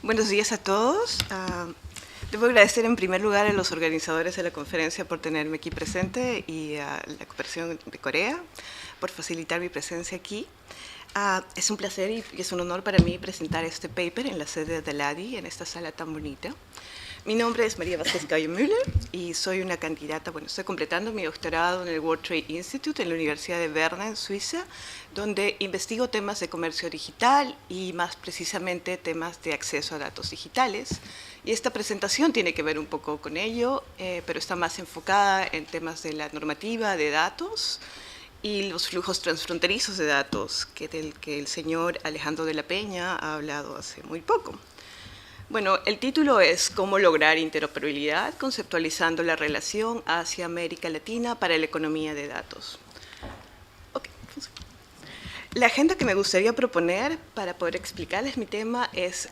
Buenos días a todos. Debo agradecer en primer lugar a los organizadores de la conferencia por tenerme aquí presente y a la Cooperación de Corea por facilitar mi presencia aquí. Es un placer y es un honor para mí presentar este paper en la sede de LADI, en esta sala tan bonita. Mi nombre es María Vázquez Gallo Müller y soy una candidata, estoy completando mi doctorado en el World Trade Institute en la Universidad de Berna, en Suiza, donde investigo temas de comercio digital y más precisamente temas de acceso a datos digitales. Y esta presentación tiene que ver un poco con ello, pero está más enfocada en temas de la normativa de datos y los flujos transfronterizos de datos, del que el señor Alejandro de la Peña ha hablado hace muy poco. Bueno, el título es ¿Cómo lograr interoperabilidad conceptualizando la relación hacia América Latina para la economía de datos? Okay. La agenda que me gustaría proponer para poder explicarles mi tema es,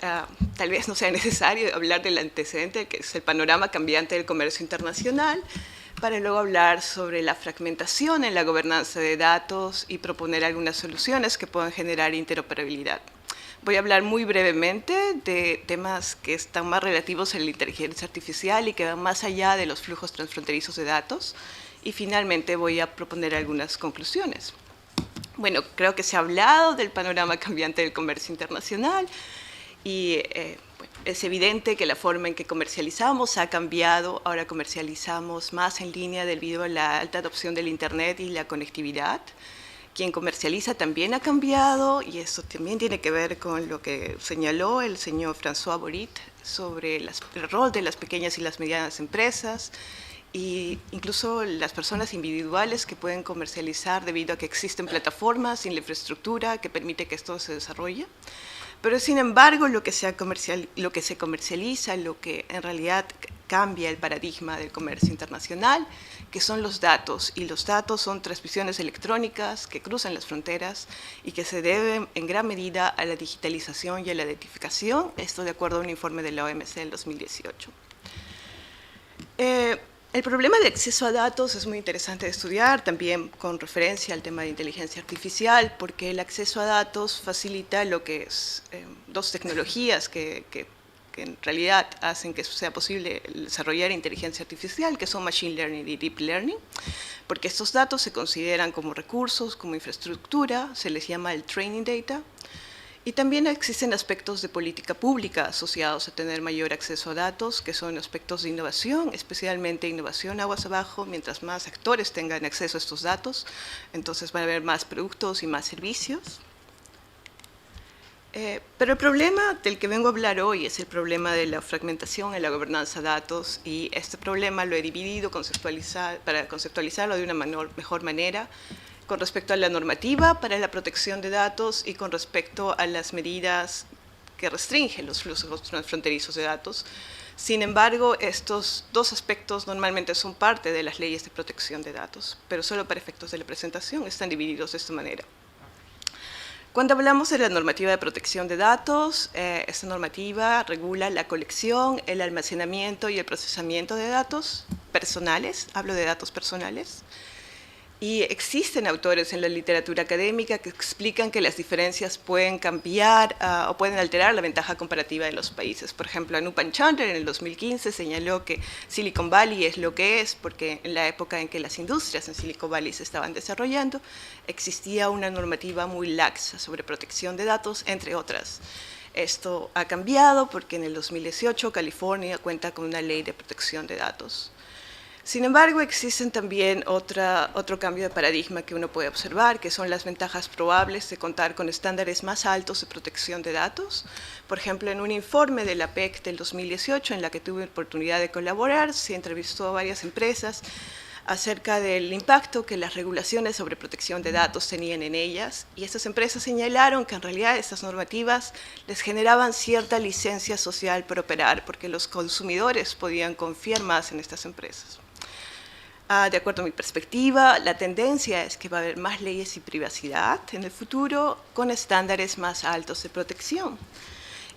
tal vez no sea necesario hablar del antecedente, que es el panorama cambiante del comercio internacional, para luego hablar sobre la fragmentación en la gobernanza de datos y proponer algunas soluciones que puedan generar interoperabilidad. Voy a hablar muy brevemente de temas que están más relativos a la inteligencia artificial y que van más allá de los flujos transfronterizos de datos. Y finalmente voy a proponer algunas conclusiones. Bueno, creo que se ha hablado del panorama cambiante del comercio internacional y es evidente que la forma en que comercializamos ha cambiado. Ahora comercializamos más en línea debido a la alta adopción del Internet y la conectividad. Quien comercializa también ha cambiado y eso también tiene que ver con lo que señaló el señor François Borit sobre el rol de las pequeñas y las medianas empresas e incluso las personas individuales que pueden comercializar debido a que existen plataformas y la infraestructura que permite que esto se desarrolle. Pero sin embargo, lo que se comercializa, lo que en realidad cambia el paradigma del comercio internacional, que son los datos, y los datos son transmisiones electrónicas que cruzan las fronteras y que se deben en gran medida a la digitalización y a la identificación, esto de acuerdo a un informe de la OMC del 2018. El problema de acceso a datos es muy interesante de estudiar, también con referencia al tema de inteligencia artificial, porque el acceso a datos facilita lo que es dos tecnologías que en realidad hacen que sea posible desarrollar inteligencia artificial, que son Machine Learning y Deep Learning, porque estos datos se consideran como recursos, como infraestructura, se les llama el Training Data, y también existen aspectos de política pública asociados a tener mayor acceso a datos, que son aspectos de innovación, especialmente innovación aguas abajo. Mientras más actores tengan acceso a estos datos, entonces van a haber más productos y más servicios. Pero el problema del que vengo a hablar hoy es el problema de la fragmentación en la gobernanza de datos, y este problema lo he dividido para conceptualizarlo de una mejor manera con respecto a la normativa para la protección de datos y con respecto a las medidas que restringen los flujos transfronterizos de datos. Sin embargo, estos dos aspectos normalmente son parte de las leyes de protección de datos, pero solo para efectos de la presentación están divididos de esta manera. Cuando hablamos de la normativa de protección de datos, esta normativa regula la colección, el almacenamiento y el procesamiento de datos personales, hablo de datos personales, y existen autores en la literatura académica que explican que las diferencias pueden cambiar o pueden alterar la ventaja comparativa de los países. Por ejemplo, Anupan Chandra en el 2015 señaló que Silicon Valley es lo que es porque en la época en que las industrias en Silicon Valley se estaban desarrollando, existía una normativa muy laxa sobre protección de datos, entre otras. Esto ha cambiado porque en el 2018 California cuenta con una ley de protección de datos. Sin embargo, existen también otro cambio de paradigma que uno puede observar, que son las ventajas probables de contar con estándares más altos de protección de datos. Por ejemplo, en un informe de la PEC del 2018, en la que tuve oportunidad de colaborar, se entrevistó a varias empresas acerca del impacto que las regulaciones sobre protección de datos tenían en ellas, y estas empresas señalaron que en realidad estas normativas les generaban cierta licencia social para operar, porque los consumidores podían confiar más en estas empresas. De acuerdo a mi perspectiva, la tendencia es que va a haber más leyes y privacidad en el futuro con estándares más altos de protección.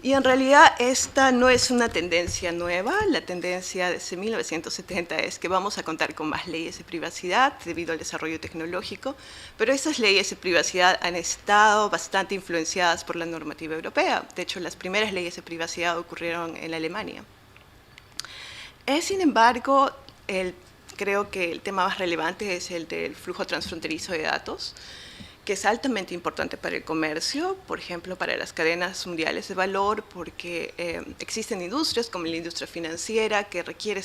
Y en realidad esta no es una tendencia nueva, la tendencia desde 1970 es que vamos a contar con más leyes de privacidad debido al desarrollo tecnológico, pero esas leyes de privacidad han estado bastante influenciadas por la normativa europea. De hecho, las primeras leyes de privacidad ocurrieron en Alemania. Sin embargo, creo que el tema más relevante es el del flujo transfronterizo de datos, que es altamente importante para el comercio, por ejemplo, para las cadenas mundiales de valor, porque existen industrias como la industria financiera que requiere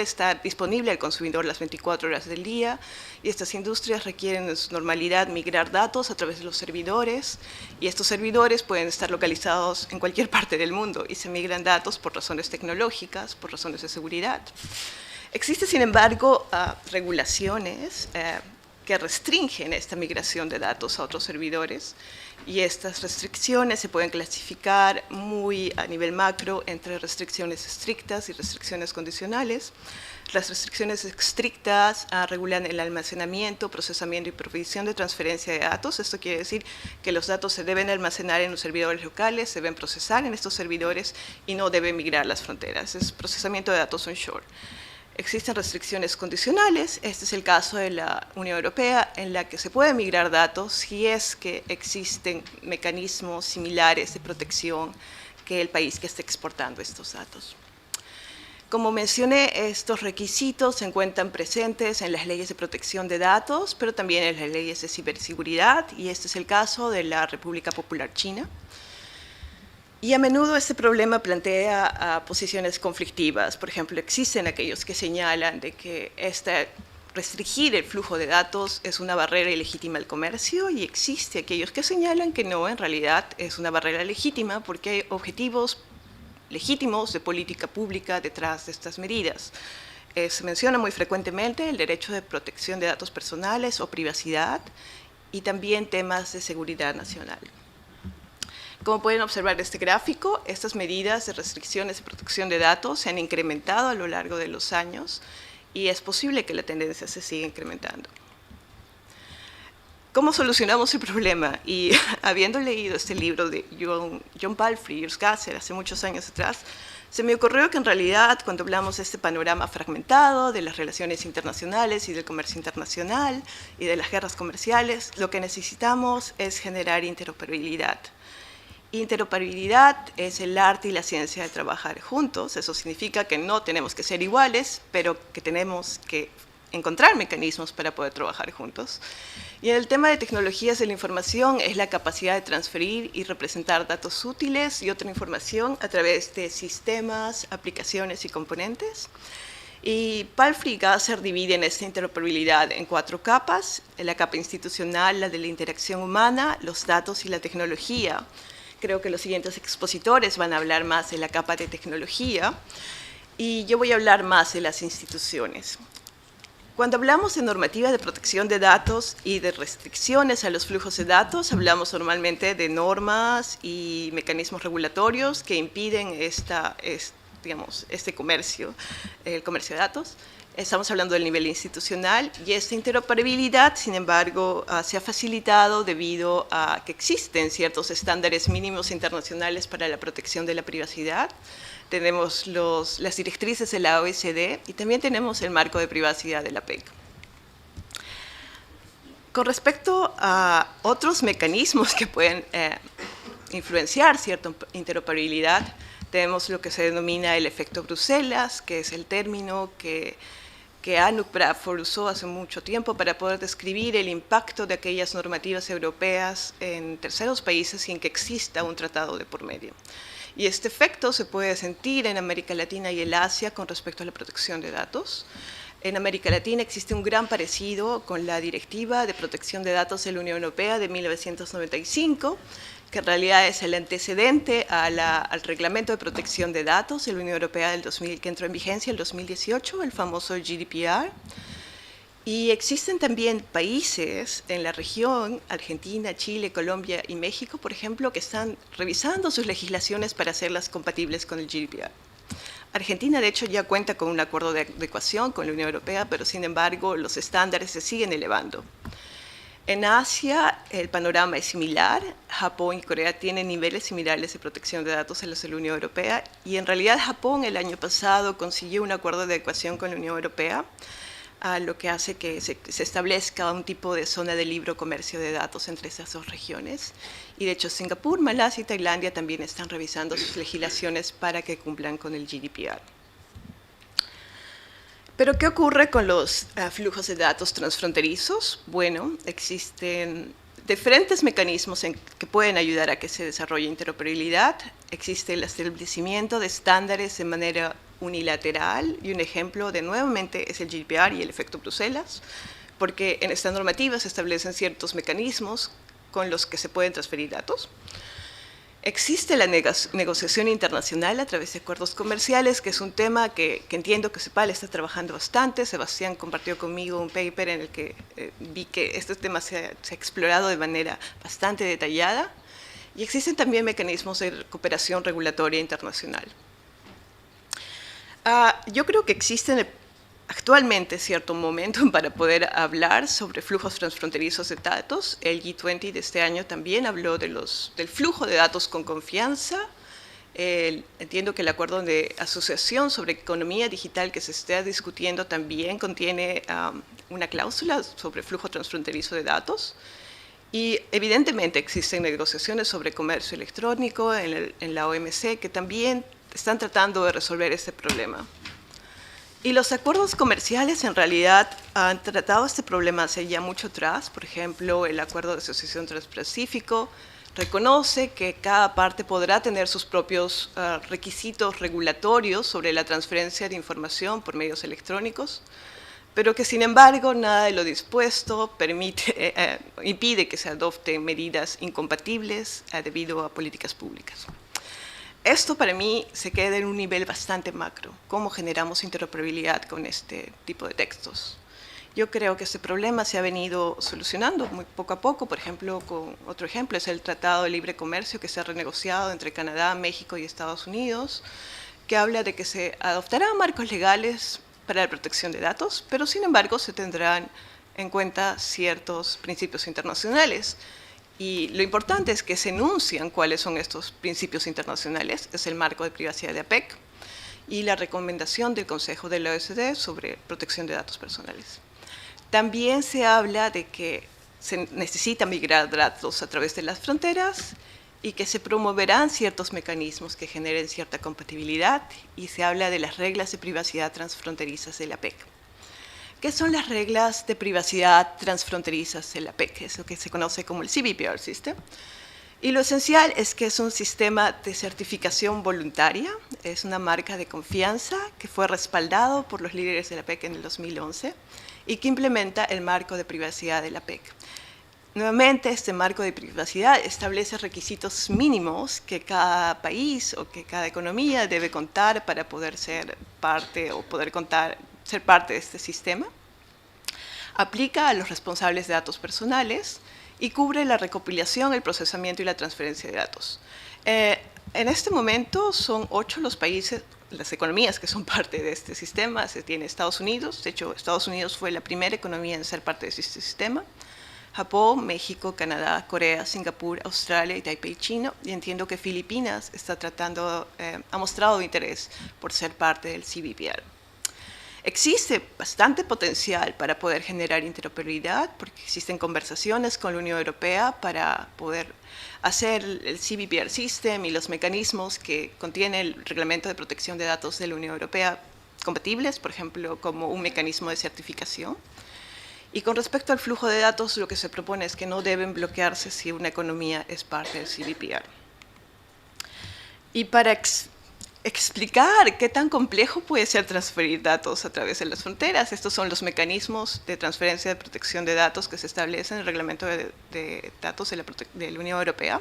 estar disponible al consumidor las 24 horas del día, y estas industrias requieren en su normalidad migrar datos a través de los servidores, y estos servidores pueden estar localizados en cualquier parte del mundo, y se migran datos por razones tecnológicas, por razones de seguridad. Existen, sin embargo, regulaciones que restringen esta migración de datos a otros servidores, y estas restricciones se pueden clasificar muy a nivel macro entre restricciones estrictas y restricciones condicionales. Las restricciones estrictas regulan el almacenamiento, procesamiento y provisión de transferencia de datos. Esto quiere decir que los datos se deben almacenar en los servidores locales, se deben procesar en estos servidores y no deben migrar las fronteras. Es procesamiento de datos onshore. Existen restricciones condicionales, este es el caso de la Unión Europea, en la que se puede migrar datos si es que existen mecanismos similares de protección que el país que esté exportando estos datos. Como mencioné, estos requisitos se encuentran presentes en las leyes de protección de datos, pero también en las leyes de ciberseguridad, y este es el caso de la República Popular China. Y a menudo este problema plantea posiciones conflictivas. Por ejemplo, existen aquellos que señalan de que restringir el flujo de datos es una barrera ilegítima al comercio, y existe aquellos que señalan que no, en realidad es una barrera legítima porque hay objetivos legítimos de política pública detrás de estas medidas. Se menciona muy frecuentemente el derecho de protección de datos personales o privacidad, y también temas de seguridad nacional. Como pueden observar en este gráfico, estas medidas de restricciones de protección de datos se han incrementado a lo largo de los años, y es posible que la tendencia se siga incrementando. ¿Cómo solucionamos el problema? Y habiendo leído este libro de John Palfrey y Urs Gasser hace muchos años atrás, se me ocurrió que en realidad, cuando hablamos de este panorama fragmentado de las relaciones internacionales y del comercio internacional y de las guerras comerciales, lo que necesitamos es generar interoperabilidad. Interoperabilidad es el arte y la ciencia de trabajar juntos. Eso significa que no tenemos que ser iguales, pero que tenemos que encontrar mecanismos para poder trabajar juntos. Y en el tema de tecnologías de la información es la capacidad de transferir y representar datos útiles y otra información a través de sistemas, aplicaciones y componentes. Y Palfrey y Gasser dividen esta interoperabilidad en 4 capas: la capa institucional, la de la interacción humana, los datos y la tecnología. Creo que los siguientes expositores van a hablar más de la capa de tecnología, y yo voy a hablar más de las instituciones. Cuando hablamos de normativa de protección de datos y de restricciones a los flujos de datos, hablamos normalmente de normas y mecanismos regulatorios que impiden este comercio, el comercio de datos. Estamos hablando del nivel institucional, y esta interoperabilidad, sin embargo, se ha facilitado debido a que existen ciertos estándares mínimos internacionales para la protección de la privacidad. Tenemos las directrices de la OECD y también tenemos el marco de privacidad de la PEC. Con respecto a otros mecanismos que pueden influenciar cierta interoperabilidad, tenemos lo que se denomina el efecto Bruselas, que es el término que Anouk Bradford usó hace mucho tiempo para poder describir el impacto de aquellas normativas europeas en terceros países sin que exista un tratado de por medio. Y este efecto se puede sentir en América Latina y el Asia con respecto a la protección de datos. En América Latina existe un gran parecido con la Directiva de Protección de Datos de la Unión Europea de 1995, que en realidad es el antecedente al Reglamento de Protección de Datos de la Unión Europea que entró en vigencia en el 2018, el famoso GDPR. Y existen también países en la región, Argentina, Chile, Colombia y México, por ejemplo, que están revisando sus legislaciones para hacerlas compatibles con el GDPR. Argentina, de hecho, ya cuenta con un acuerdo de adecuación con la Unión Europea, pero sin embargo los estándares se siguen elevando. En Asia el panorama es similar. Japón y Corea tienen niveles similares de protección de datos a los de la Unión Europea y en realidad Japón el año pasado consiguió un acuerdo de adecuación con la Unión Europea, lo que hace que se establezca un tipo de zona de libre comercio de datos entre esas dos regiones. Y de hecho Singapur, Malasia y Tailandia también están revisando sus legislaciones para que cumplan con el GDPR. Pero, ¿qué ocurre con los flujos de datos transfronterizos? Bueno, existen diferentes mecanismos que pueden ayudar a que se desarrolle interoperabilidad. Existe el establecimiento de estándares de manera unilateral y un ejemplo de nuevamente es el GDPR y el efecto Bruselas, porque en esta normativa se establecen ciertos mecanismos con los que se pueden transferir datos. Existe la negociación internacional a través de acuerdos comerciales, que es un tema que entiendo que CEPAL está trabajando bastante. Sebastián compartió conmigo un paper en el que vi que este tema se ha explorado de manera bastante detallada. Y existen también mecanismos de cooperación regulatoria internacional. Yo creo que existen actualmente cierto momento para poder hablar sobre flujos transfronterizos de datos. El G20 de este año también habló del flujo de datos con confianza. Entiendo que el acuerdo de asociación sobre economía digital que se está discutiendo también contiene una cláusula sobre flujo transfronterizo de datos. Y evidentemente existen negociaciones sobre comercio electrónico en la OMC que también están tratando de resolver este problema. Y los acuerdos comerciales en realidad han tratado este problema hace ya mucho atrás. Por ejemplo, el Acuerdo de Asociación Transpacífico reconoce que cada parte podrá tener sus propios requisitos regulatorios sobre la transferencia de información por medios electrónicos, pero que sin embargo nada de lo dispuesto impide que se adopten medidas incompatibles debido a políticas públicas. Esto para mí se queda en un nivel bastante macro, cómo generamos interoperabilidad con este tipo de textos. Yo creo que este problema se ha venido solucionando muy poco a poco. Por ejemplo, otro ejemplo es el Tratado de Libre Comercio que se ha renegociado entre Canadá, México y Estados Unidos, que habla de que se adoptarán marcos legales para la protección de datos, pero sin embargo se tendrán en cuenta ciertos principios internacionales. Y lo importante es que se enuncian cuáles son estos principios internacionales. Es el marco de privacidad de APEC y la recomendación del Consejo de la OECD sobre protección de datos personales. También se habla de que se necesita migrar datos a través de las fronteras y que se promoverán ciertos mecanismos que generen cierta compatibilidad, y se habla de las reglas de privacidad transfronterizas de la APEC. ¿Qué son las reglas de privacidad transfronterizas de la APEC? Es lo que se conoce como el CBPR System. Y lo esencial es que es un sistema de certificación voluntaria, es una marca de confianza que fue respaldado por los líderes de la APEC en el 2011 y que implementa el marco de privacidad de la APEC. Nuevamente, este marco de privacidad establece requisitos mínimos que cada país o que cada economía debe contar para poder ser parte o ser parte de este sistema. Aplica a los responsables de datos personales y cubre la recopilación, el procesamiento y la transferencia de datos. En este momento son 8 los países, las economías que son parte de este sistema. Se tiene Estados Unidos, de hecho Estados Unidos fue la primera economía en ser parte de este sistema. Japón, México, Canadá, Corea, Singapur, Australia y Taipei, China. Y entiendo que Filipinas ha mostrado interés por ser parte del CBPR. Existe bastante potencial para poder generar interoperabilidad, porque existen conversaciones con la Unión Europea para poder hacer el CBPR System y los mecanismos que contiene el Reglamento de Protección de Datos de la Unión Europea compatibles, por ejemplo, como un mecanismo de certificación. Y con respecto al flujo de datos, lo que se propone es que no deben bloquearse si una economía es parte del CBPR. Y para explicar qué tan complejo puede ser transferir datos a través de las fronteras, estos son los mecanismos de transferencia de protección de datos que se establecen en el Reglamento de Datos de la Unión Europea.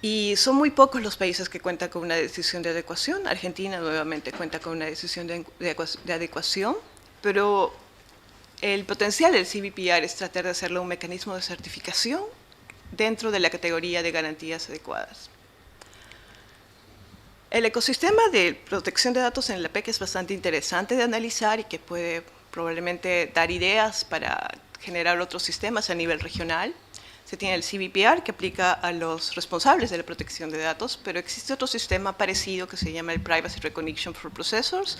Y son muy pocos los países que cuentan con una decisión de adecuación. Argentina nuevamente cuenta con una decisión de adecuación, pero el potencial del CBPR es tratar de hacerlo un mecanismo de certificación dentro de la categoría de garantías adecuadas. El ecosistema de protección de datos en la APEC es bastante interesante de analizar y que puede probablemente dar ideas para generar otros sistemas a nivel regional. Se tiene el CVPR, que aplica a los responsables de la protección de datos, pero existe otro sistema parecido que se llama el Privacy Recognition for Processors,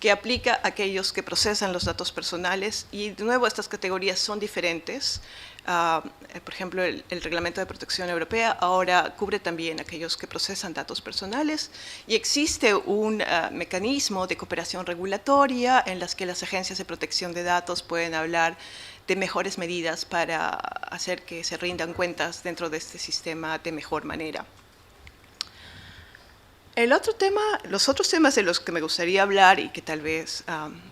que aplica a aquellos que procesan los datos personales, y de nuevo estas categorías son diferentes. Por ejemplo, el Reglamento de Protección Europea ahora cubre también a aquellos que procesan datos personales, y existe un mecanismo de cooperación regulatoria en las que las agencias de protección de datos pueden hablar de mejores medidas para hacer que se rindan cuentas dentro de este sistema de mejor manera. Los otros temas de los que me gustaría hablar y que tal vez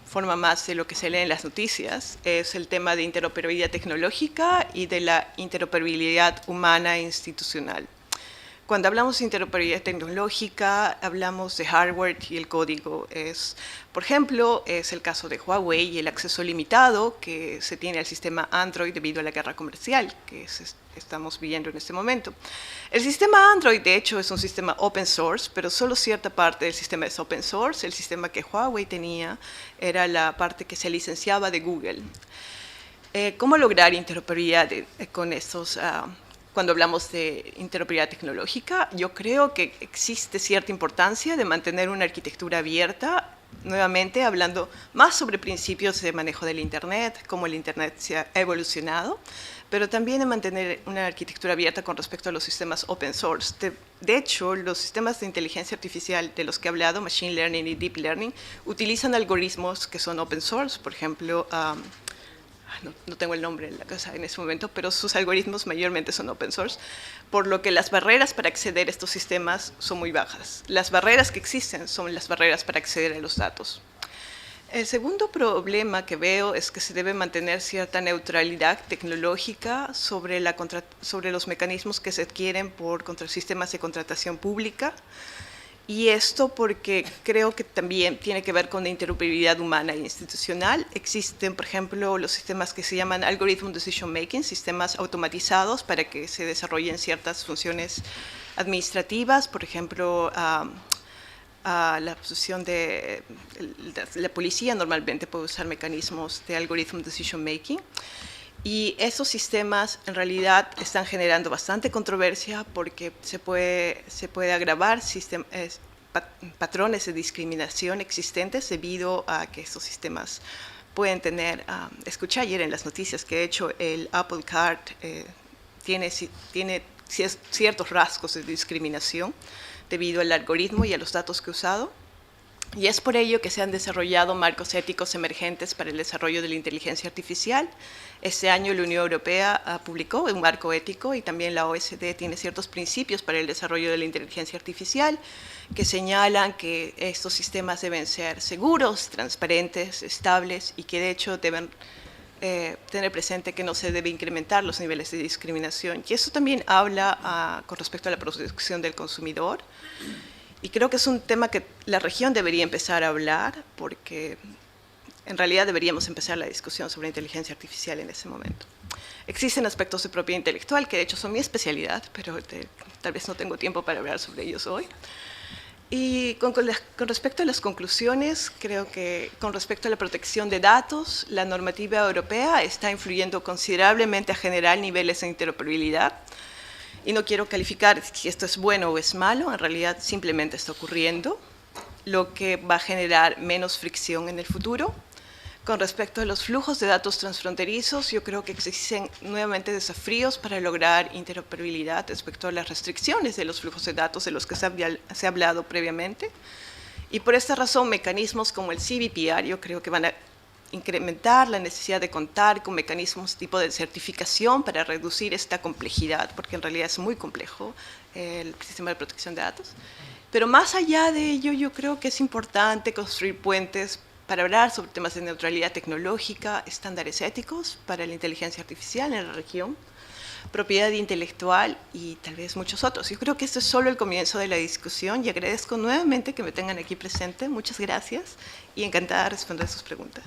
forma más de lo que se lee en las noticias es el tema de interoperabilidad tecnológica y de la interoperabilidad humana e institucional. Cuando hablamos de interoperabilidad tecnológica, hablamos de hardware y el código. Por ejemplo, es el caso de Huawei y el acceso limitado que se tiene al sistema Android debido a la guerra comercial que estamos viviendo en este momento. El sistema Android, de hecho, es un sistema open source, pero solo cierta parte del sistema es open source. El sistema que Huawei tenía era la parte que se licenciaba de Google. ¿Cómo lograr interoperabilidad con estos cuando hablamos de interoperabilidad tecnológica? Yo creo que existe cierta importancia de mantener una arquitectura abierta, nuevamente hablando más sobre principios de manejo del Internet, cómo el Internet se ha evolucionado, pero también de mantener una arquitectura abierta con respecto a los sistemas open source. De hecho, los sistemas de inteligencia artificial de los que he hablado, Machine Learning y Deep Learning, utilizan algoritmos que son open source. Por ejemplo, no tengo el nombre en la cabeza en ese momento, pero sus algoritmos mayormente son open source, por lo que las barreras para acceder a estos sistemas son muy bajas. Las barreras que existen son las barreras para acceder a los datos. El segundo problema que veo es que se debe mantener cierta neutralidad tecnológica sobre los mecanismos que se adquieren por sistemas de contratación pública. Y esto porque creo que también tiene que ver con la interoperabilidad humana e institucional. Existen, por ejemplo, los sistemas que se llaman Algorithm Decision Making, sistemas automatizados para que se desarrollen ciertas funciones administrativas, por ejemplo, la posición de la policía normalmente puede usar mecanismos de Algorithm Decision Making. Y esos sistemas en realidad están generando bastante controversia porque se puede agravar patrones de discriminación existentes debido a que estos sistemas pueden tener, escuché ayer en las noticias que de hecho el Apple Card tiene ciertos rasgos de discriminación debido al algoritmo y a los datos que ha usado. Y es por ello que se han desarrollado marcos éticos emergentes para el desarrollo de la inteligencia artificial. Este año la Unión Europea publicó un marco ético y también la OSD tiene ciertos principios para el desarrollo de la inteligencia artificial que señalan que estos sistemas deben ser seguros, transparentes, estables y que de hecho deben tener presente que no se debe incrementar los niveles de discriminación. Y eso también habla con respecto a la protección del consumidor. Y creo que es un tema que la región debería empezar a hablar porque en realidad deberíamos empezar la discusión sobre inteligencia artificial en ese momento. Existen aspectos de propiedad intelectual que de hecho son mi especialidad, pero tal vez no tengo tiempo para hablar sobre ellos hoy. Y con respecto a las conclusiones, creo que con respecto a la protección de datos, la normativa europea está influyendo considerablemente a generar niveles de interoperabilidad. Y no quiero calificar si esto es bueno o es malo, en realidad simplemente está ocurriendo, lo que va a generar menos fricción en el futuro. Con respecto a los flujos de datos transfronterizos, yo creo que existen nuevamente desafíos para lograr interoperabilidad respecto a las restricciones de los flujos de datos de los que se ha hablado previamente. Y por esta razón, mecanismos como el CVPR yo creo que van a incrementar la necesidad de contar con mecanismos tipo de certificación para reducir esta complejidad, porque en realidad es muy complejo el sistema de protección de datos. Pero más allá de ello, yo creo que es importante construir puentes para hablar sobre temas de neutralidad tecnológica, estándares éticos para la inteligencia artificial en la región, propiedad intelectual y tal vez muchos otros. Yo creo que esto es solo el comienzo de la discusión y agradezco nuevamente que me tengan aquí presente. Muchas gracias y encantada de responder sus preguntas.